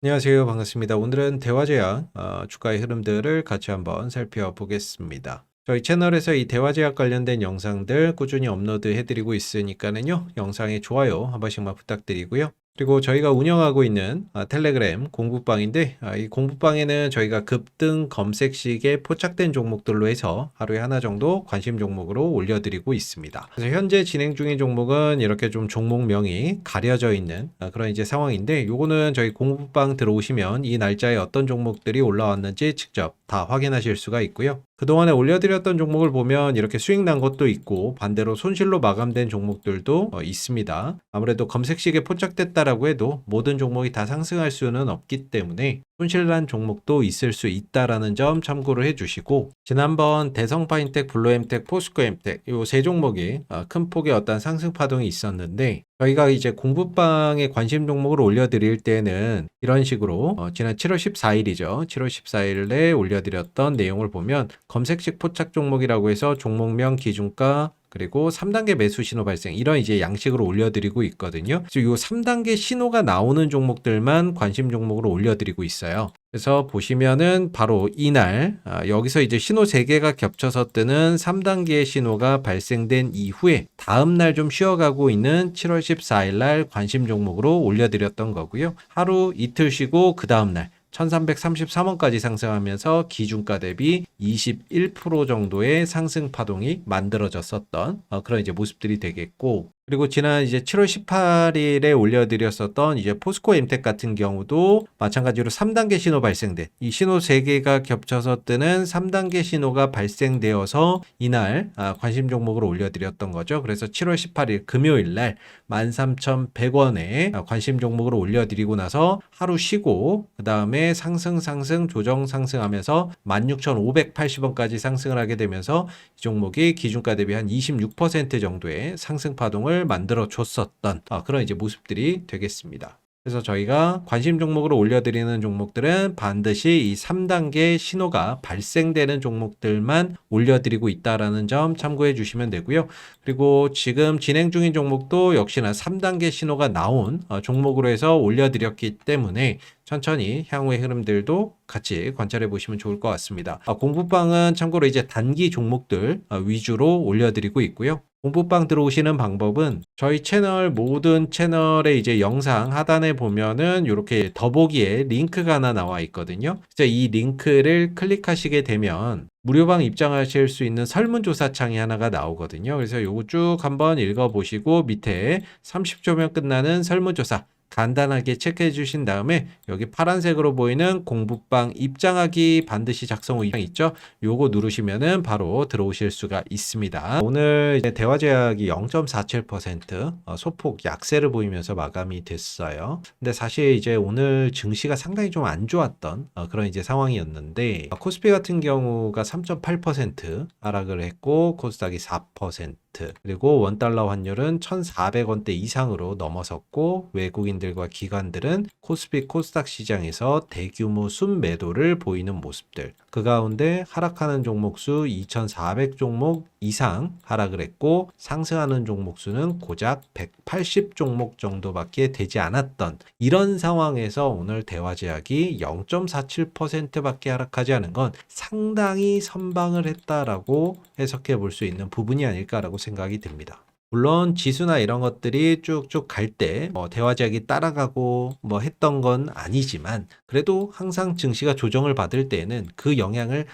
안녕하세요. 반갑습니다. 오늘은 대화제약 주가의 흐름들을 같이 한번 살펴보겠습니다. 저희 채널에서 이 대화제약 관련된 영상들 꾸준히 업로드 해드리고 있으니까는요. 영상에 좋아요 한 번씩만 부탁드리고요. 그리고 저희가 운영하고 있는 텔레그램 공부방인데 이 공부방에는 저희가 급등 검색식에 포착된 종목들로 해서 하루에 하나 정도 관심 종목으로 올려드리고 있습니다. 그래서 현재 진행 중인 종목은 이렇게 좀 종목명이 가려져 있는 그런 이제 상황인데, 요거는 저희 공부방 들어오시면 이 날짜에 어떤 종목들이 올라왔는지 직접 다 확인하실 수가 있고요. 그동안에 올려드렸던 종목을 보면 이렇게 수익 난 것도 있고 반대로 손실로 마감된 종목들도 있습니다. 아무래도 검색식에 포착됐다라고 해도 모든 종목이 다 상승할 수는 없기 때문에 손실난 종목도 있을 수 있다라는 점 참고를 해주시고, 지난번 대성파인텍, 블루엠텍, 포스코엠텍 요 세 종목이 큰 폭의 어떤 상승 파동이 있었는데, 저희가 이제 공부방에 관심 종목을 올려드릴 때는 이런 식으로 지난 7월 14일이죠. 7월 14일에 올려드렸던 내용을 보면 검색식 포착 종목이라고 해서 종목명, 기준가, 그리고 3단계 매수 신호 발생, 이런 이제 양식으로 올려드리고 있거든요. 그래서 이 3단계 신호가 나오는 종목들만 관심 종목으로 올려드리고 있어요. 그래서 보시면은 바로 이날 여기서 이제 신호 3개가 겹쳐서 뜨는 3단계의 신호가 발생된 이후에 다음날 좀 쉬어가고 있는 7월 14일 날 관심 종목으로 올려드렸던 거고요. 하루 이틀 쉬고 그 다음날 1333원까지 상승하면서 기준가 대비 21% 정도의 상승 파동이 만들어졌었던 그런 이제 모습들이 되겠고, 그리고 지난 이제 7월 18일에 올려드렸었던 이제 포스코 엠텍 같은 경우도 마찬가지로 3단계 신호 발생된, 이 신호 3개가 겹쳐서 뜨는 3단계 신호가 발생되어서 이날 관심 종목으로 올려드렸던 거죠. 그래서 7월 18일 금요일 날 13,100원에 관심 종목으로 올려드리고 나서 하루 쉬고 그 다음에 상승 조정 상승하면서 16,580원까지 상승을 하게 되면서 이 종목이 기준가 대비 한 26% 정도의 상승 파동을 만들어 줬었던 그런 이제 모습들이 되겠습니다. 그래서 저희가 관심 종목으로 올려드리는 종목들은 반드시 이 3단계 신호가 발생되는 종목들만 올려드리고 있다라는 점 참고해 주시면 되고요. 그리고 지금 진행 중인 종목도 역시나 3단계 신호가 나온 종목으로 해서 올려드렸기 때문에 천천히 향후의 흐름들도 같이 관찰해 보시면 좋을 것 같습니다. 공부방은 참고로 이제 단기 종목들 위주로 올려드리고 있고요. 공부방 들어오시는 방법은 저희 채널 모든 채널의 이제 영상 하단에 보면은 이렇게 더보기에 링크가 하나 나와 있거든요. 그래서 이 링크를 클릭하시게 되면 무료방 입장하실 수 있는 설문조사 창이 하나가 나오거든요. 그래서 요거 쭉 한번 읽어보시고 밑에 30초면 끝나는 설문조사 간단하게 체크해 주신 다음에 여기 파란색으로 보이는 공부방 입장하기 반드시 작성 후 입장 있죠? 요거 누르시면은 바로 들어오실 수가 있습니다. 오늘 이제 대화제약이 0.47% 소폭 약세를 보이면서 마감이 됐어요. 근데 사실 이제 오늘 증시가 상당히 좀 안 좋았던 그런 이제 상황이었는데, 코스피 같은 경우가 3.8% 하락을 했고 코스닥이 4%, 그리고 원달러 환율은 1,400원대 이상으로 넘어섰고, 외국인들과 기관들은 코스피 코스닥 시장에서 대규모 순매도를 보이는 모습들, 그 가운데 하락하는 종목 수 2,400 종목 이상 하락을 했고 상승하는 종목 수는 고작 180 종목 정도밖에 되지 않았던 이런 상황에서 오늘 대화제약이 0.47%밖에 하락하지 않은 건 상당히 선방을 했다라고 해석해 볼 수 있는 부분이 아닐까라고 생각이 듭니다. 물론 지수나 이런 것들이 쭉쭉 갈 때 대화제약이 따라가고 했던 건 아니지만, 그래도 항상 증시가 조정을 받을 때에는 그 영향을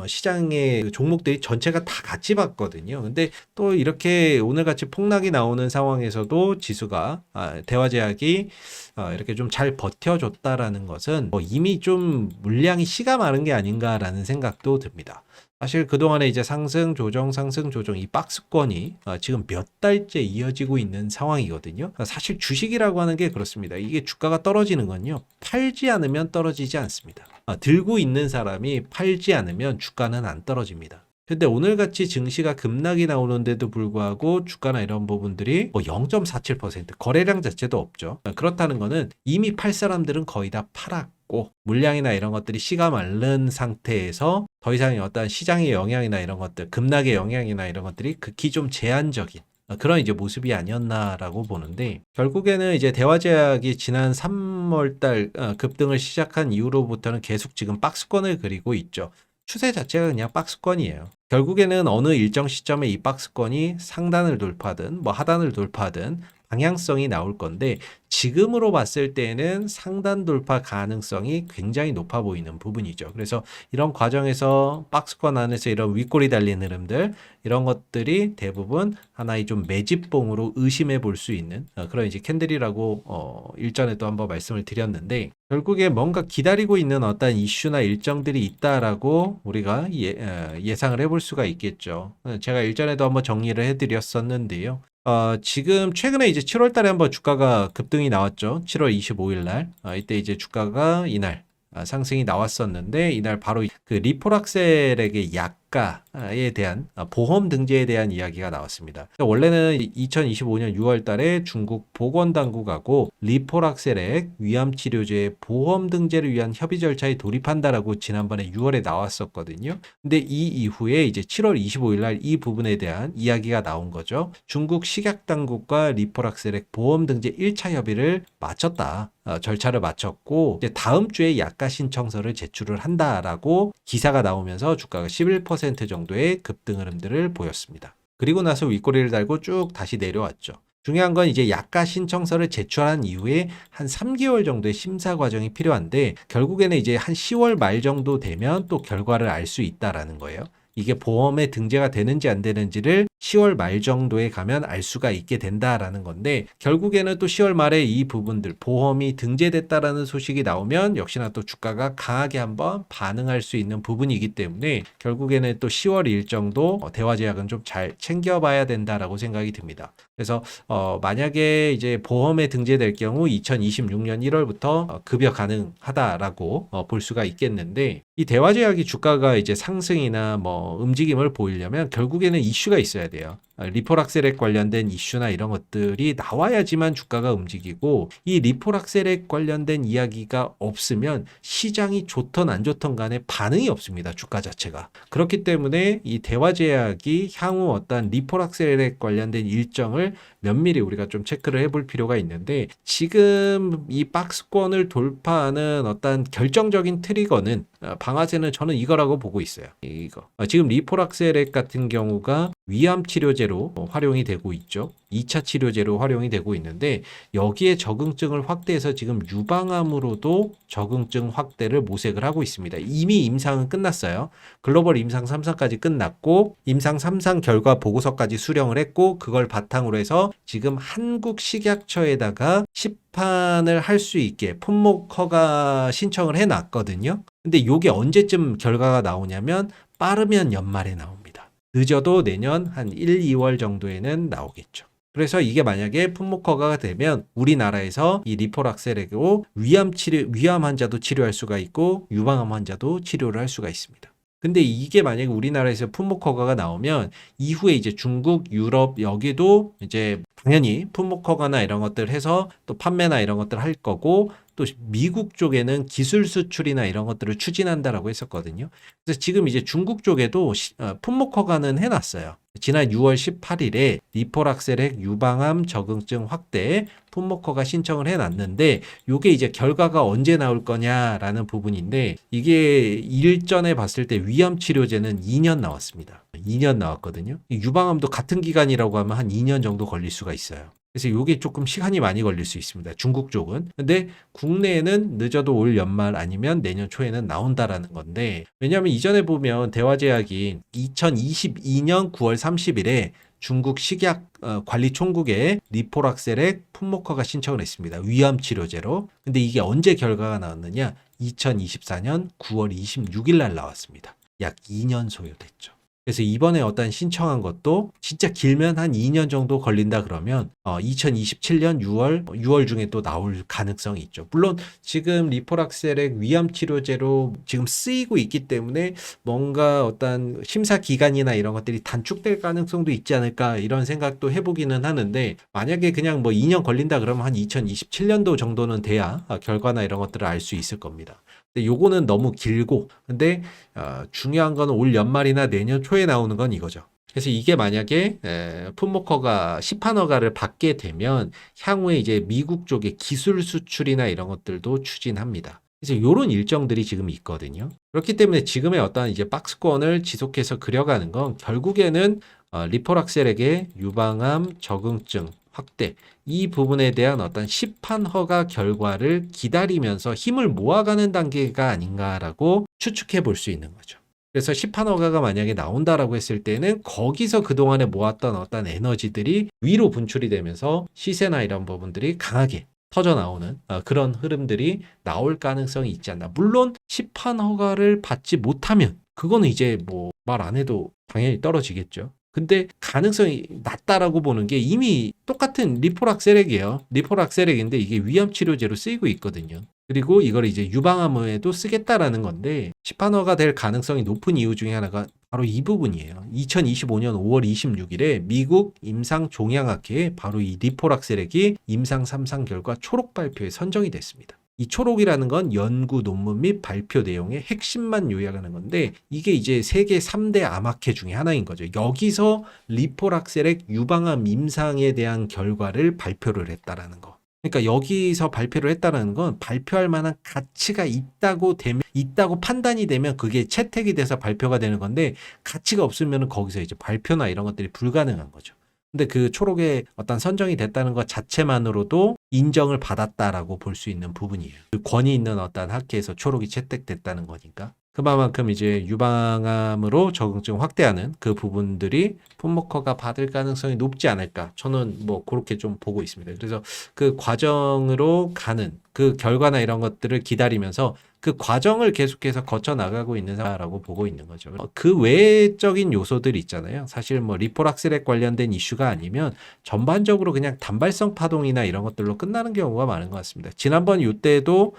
시장의 종목들이 전체가 다 같이 받거든요. 근데 또 이렇게 오늘같이 폭락이 나오는 상황에서도 지수가 대화제약이 이렇게 좀 잘 버텨줬다라는 것은 이미 좀 물량이 씨가 마른 게 아닌가라는 생각도 듭니다. 사실 그동안에 이제 상승 조정 이 박스권이 지금 몇 달째 이어지고 있는 상황이거든요. 사실 주식이라고 하는 게 그렇습니다. 이게 주가가 떨어지는 건요, 팔지 않으면 떨어지지 않습니다. 들고 있는 사람이 팔지 않으면 주가는 안 떨어집니다. 근데 오늘같이 증시가 급락이 나오는데도 불구하고 주가나 이런 부분들이 0.47% 거래량 자체도 없죠. 그렇다는 거는 이미 팔 사람들은 거의 다 팔았고, 물량이나 이런 것들이 씨가 마른 상태에서 더 이상의 어떤 시장의 영향이나 이런 것들, 급락의 영향이나 이런 것들이 극히 좀 제한적인 그런 이제 모습이 아니었나라고 보는데 결국에는 이제 대화제약이 지난 3월 달 급등을 시작한 이후로부터는 계속 지금 박스권을 그리고 있죠. 추세 자체가 그냥 박스권이에요. 결국에는 어느 일정 시점에 이 박스권이 상단을 돌파하든 뭐 하단을 돌파하든 방향성이 나올 건데 지금으로 봤을 때는 상단 돌파 가능성이 굉장히 높아 보이는 부분이죠. 그래서 이런 과정에서 박스권 안에서 이런 윗골이 달린 흐름들 이런 것들이 대부분 하나의 좀 매집봉으로 의심해 볼 수 있는 그런 이제 캔들이라고 일전에도 한번 말씀을 드렸는데 결국에 뭔가 기다리고 있는 어떤 이슈나 일정들이 있다라고 우리가 예상을 해볼 수가 있겠죠. 제가 일전에도 한번 정리를 해드렸었는데요. 지금 최근에 이제 7월 달에 한번 주가가 급등이 나왔죠. 7월 25일 날. 이때 이제 주가가 이날 상승이 나왔었는데 이날 바로 그 리포락셀에게 약가에 대한 보험 등재에 대한 이야기가 나왔습니다. 원래는 2025년 6월 달에 중국 보건당국하고 리포락셀액 위암치료제 보험 등재를 위한 협의 절차에 돌입한다라고 지난번에 6월에 나왔었거든요. 근데 이 이후에 이제 7월 25일 날 이 부분에 대한 이야기가 나온 거죠. 중국 식약당국과 리포락셀액 보험 등재 1차 협의를 마쳤다. 절차를 마쳤고 이제 다음 주에 약가 신청서를 제출을 한다라고 기사가 나오면서 주가가 11% 정도의 급등 흐름들을 보였습니다. 그리고 나서 윗꼬리를 달고 쭉 다시 내려왔죠. 중요한 건 이제 약가 신청서를 제출한 이후에 한 3개월 정도의 심사 과정이 필요한데 결국에는 이제 한 10월 말 정도 되면 또 결과를 알 수 있다라는 거예요. 이게 보험에 등재가 되는지 안 되는지를 10월 말 정도에 가면 알 수가 있게 된다라는 건데 결국에는 또 10월 말에 이 부분들 보험이 등재됐다라는 소식이 나오면 역시나 또 주가가 강하게 한번 반응할 수 있는 부분이기 때문에 결국에는 또 10월 일정도 대화제약은 좀 잘 챙겨봐야 된다라고 생각이 듭니다. 그래서 만약에 이제 보험에 등재될 경우 2026년 1월부터 급여 가능하다라고 볼 수가 있겠는데 이 대화제약이 주가가 이제 상승이나 뭐 움직임을 보이려면 결국에는 이슈가 있어야 돼요. 리포락셀액 관련된 이슈나 이런 것들이 나와야지만 주가가 움직이고 이 리포락셀액 관련된 이야기가 없으면 시장이 좋던 안 좋던 간에 반응이 없습니다. 주가 자체가. 그렇기 때문에 이 대화제약이 향후 어떤 리포락셀액 관련된 일정을 면밀히 우리가 좀 체크를 해볼 필요가 있는데 지금 이 박스권을 돌파하는 어떤 결정적인 트리거는 방아쇠는 저는 이거라고 보고 있어요. 이거. 지금 리포락셀액 같은 경우가 위암 치료제로 활용이 되고 있죠. 2차 치료제로 활용이 되고 있는데 여기에 적응증을 확대해서 지금 유방암으로도 적응증 확대를 모색을 하고 있습니다. 이미 임상은 끝났어요. 글로벌 임상 3상까지 끝났고 임상 3상 결과 보고서까지 수령을 했고 그걸 바탕으로 해서 지금 한국식약처에다가 시판을 할 수 있게 품목 허가 신청을 해놨거든요. 근데 이게 언제쯤 결과가 나오냐면 빠르면 연말에 나옵니다. 늦어도 내년 한 1, 2월 정도에는 나오겠죠. 그래서 이게 만약에 품목 허가가 되면 우리나라에서 이 리포락셀액으로 위암 환자도 치료할 수가 있고 유방암 환자도 치료를 할 수가 있습니다. 근데 이게 만약에 우리나라에서 품목 허가가 나오면 이후에 이제 중국, 유럽 여기도 이제 당연히 품목 허가나 이런 것들 해서 또 판매나 이런 것들 할 거고 또 미국 쪽에는 기술 수출이나 이런 것들을 추진한다라고 했었거든요. 그래서 지금 이제 중국 쪽에도 품목 허가는 해놨어요. 지난 6월 18일에 리포락셀액 유방암 적응증 확대 품목 허가 신청을 해놨는데 이게 이제 결과가 언제 나올 거냐라는 부분인데 이게 일전에 봤을 때 위암 치료제는 2년 나왔습니다. 2년 나왔거든요. 유방암도 같은 기간이라고 하면 한 2년 정도 걸릴 수가 있어요. 그래서 이게 조금 시간이 많이 걸릴 수 있습니다. 중국 쪽은. 근데 국내에는 늦어도 올 연말 아니면 내년 초에는 나온다라는 건데 왜냐하면 이전에 보면 대화제약이 2022년 9월 30일에 중국 식약 관리총국에 리포락셀액 품목허가 신청을 했습니다. 위암 치료제로. 근데 이게 언제 결과가 나왔느냐? 2024년 9월 26일 날 나왔습니다. 약 2년 소요됐죠. 그래서 이번에 어떤 신청한 것도 진짜 길면 한 2년 정도 걸린다 그러면 2027년 6월 중에 또 나올 가능성이 있죠. 물론 지금 리포락셀액 위암 치료제로 지금 쓰이고 있기 때문에 뭔가 어떤 심사 기간이나 이런 것들이 단축될 가능성도 있지 않을까 이런 생각도 해보기는 하는데 만약에 그냥 뭐 2년 걸린다 그러면 한 2027년도 정도는 돼야 결과나 이런 것들을 알 수 있을 겁니다. 근데 요거는 너무 길고 근데 중요한 건 올 연말이나 내년 초에 나오는 건 이거죠. 그래서 이게 만약에 풋모커가 시판 허가를 받게 되면 향후에 이제 미국 쪽의 기술 수출이나 이런 것들도 추진합니다. 그래서 이런 일정들이 지금 있거든요. 그렇기 때문에 지금의 어떤 이제 박스권을 지속해서 그려가는 건 결국에는 리포락셀에게 유방암 적응증 확대 이 부분에 대한 어떤 시판 허가 결과를 기다리면서 힘을 모아가는 단계가 아닌가라고 추측해 볼 수 있는 거죠. 그래서 시판 허가가 만약에 나온다라고 했을 때는 거기서 그동안에 모았던 어떤 에너지들이 위로 분출이 되면서 시세나 이런 부분들이 강하게 터져 나오는 그런 흐름들이 나올 가능성이 있지 않나. 물론 시판 허가를 받지 못하면 그거는 이제 뭐 말 안 해도 당연히 떨어지겠죠. 근데 가능성이 낮다라고 보는 게 이미 똑같은 리포락셀액이에요. 리포락셀액인데 이게 위암 치료제로 쓰이고 있거든요. 그리고 이걸 이제 유방암에도 쓰겠다라는 건데 시판허가 될 가능성이 높은 이유 중에 하나가 바로 이 부분이에요. 2025년 5월 26일에 미국 임상종양학회에 바로 이 리포락셀액이 임상 3상 결과 초록 발표에 선정이 됐습니다. 이 초록이라는 건 연구 논문 및 발표 내용의 핵심만 요약하는 건데 이게 이제 세계 3대 암학회 중에 하나인 거죠. 여기서 리포락셀액 유방암 임상에 대한 결과를 발표를 했다라는 거. 그러니까 여기서 발표를 했다는 건 발표할 만한 가치가 있다고 판단이 되면 그게 채택이 돼서 발표가 되는 건데 가치가 없으면 거기서 이제 발표나 이런 것들이 불가능한 거죠. 근데 그 초록에 어떤 선정이 됐다는 것 자체만으로도 인정을 받았다라고 볼 수 있는 부분이에요. 그 권위 있는 어떤 학회에서 초록이 채택됐다는 거니까. 그만큼 이제 유방암으로 적응증 확대하는 그 부분들이 풋모커가 받을 가능성이 높지 않을까. 저는 뭐 그렇게 좀 보고 있습니다. 그래서 그 과정으로 가는 그 결과나 이런 것들을 기다리면서 그 과정을 계속해서 거쳐 나가고 있는 사람이라고 보고 있는 거죠. 그 외적인 요소들이 있잖아요. 사실 뭐 리포락셀액 관련된 이슈가 아니면 전반적으로 그냥 단발성 파동이나 이런 것들로 끝나는 경우가 많은 것 같습니다. 지난번 이때도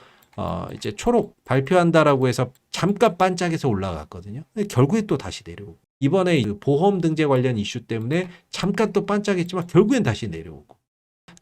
이제 초록 발표한다라고 해서 잠깐 반짝해서 올라갔거든요. 근데 결국에 또 다시 내려오고. 이번에 그 보험 등재 관련 이슈 때문에 잠깐 또 반짝했지만 결국엔 다시 내려오고.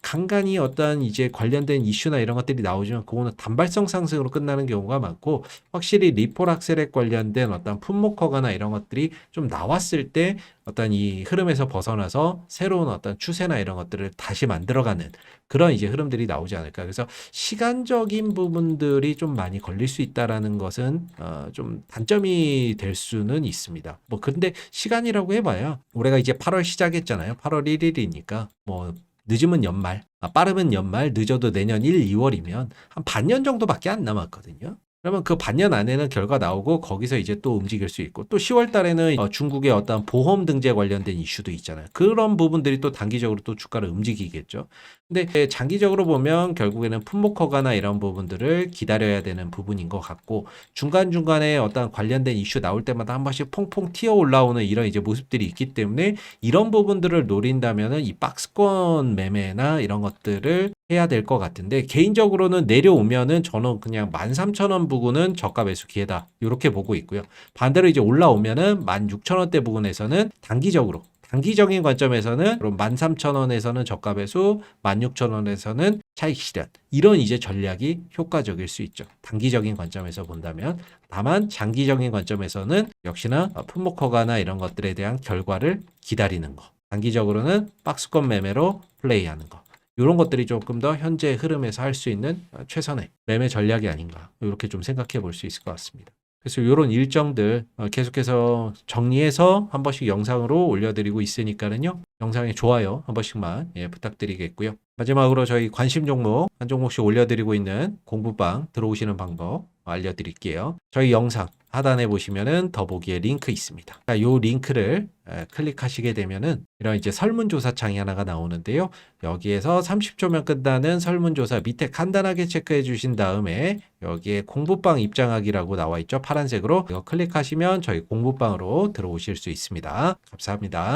간간히 어떤 이제 관련된 이슈나 이런 것들이 나오지만 그거는 단발성 상승으로 끝나는 경우가 많고 확실히 리포락셀액 관련된 어떤 풋모커가나 이런 것들이 좀 나왔을 때 어떤 이 흐름에서 벗어나서 새로운 어떤 추세나 이런 것들을 다시 만들어가는 그런 이제 흐름들이 나오지 않을까. 그래서 시간적인 부분들이 좀 많이 걸릴 수 있다라는 것은 좀 단점이 될 수는 있습니다. 뭐 근데 시간이라고 해봐야 올해가 이제 8월 시작했잖아요. 8월 1일이니까 뭐 늦으면 연말, 빠르면 연말, 늦어도 내년 1, 2월이면 한 반년 정도밖에 안 남았거든요. 그러면 그 반년 안에는 결과 나오고 거기서 이제 또 움직일 수 있고 또 10월 달에는 중국의 어떤 보험 등재 관련된 이슈도 있잖아요. 그런 부분들이 또 단기적으로 또 주가를 움직이겠죠. 근데 장기적으로 보면 결국에는 풋모커가나 이런 부분들을 기다려야 되는 부분인 것 같고 중간중간에 어떤 관련된 이슈 나올 때마다 한 번씩 퐁퐁 튀어 올라오는 이런 이제 모습들이 있기 때문에 이런 부분들을 노린다면은 이 박스권 매매나 이런 것들을 해야 될 것 같은데 개인적으로는 내려오면은 저는 그냥 13,000원 부근은 저가 매수 기회다 이렇게 보고 있고요. 반대로 이제 올라오면은 16,000원대 부근에서는 단기적인 관점에서는 그럼 13,000원에서는 저가 매수, 16,000원에서는 차익 실현. 이런 이제 전략이 효과적일 수 있죠. 단기적인 관점에서 본다면. 다만 장기적인 관점에서는 역시나 풋모커가나 이런 것들에 대한 결과를 기다리는 거. 단기적으로는 박스권 매매로 플레이하는 거. 이런 것들이 조금 더 현재 흐름에서 할 수 있는 최선의 매매 전략이 아닌가 이렇게 좀 생각해 볼 수 있을 것 같습니다. 그래서 이런 일정들 계속해서 정리해서 한 번씩 영상으로 올려드리고 있으니까는요. 영상에 좋아요 한 번씩만 부탁드리겠고요. 마지막으로 저희 관심 종목 한 종목씩 올려드리고 있는 공부방 들어오시는 방법 알려드릴게요. 저희 영상 하단에 보시면은 더보기에 링크 있습니다. 이 링크를 클릭하시게 되면은 이런 이제 설문조사 창이 하나가 나오는데요. 여기에서 30초면 끝나는 설문조사 밑에 간단하게 체크해 주신 다음에 여기에 공부방 입장하기라고 나와 있죠. 파란색으로 이거 클릭하시면 저희 공부방으로 들어오실 수 있습니다. 감사합니다.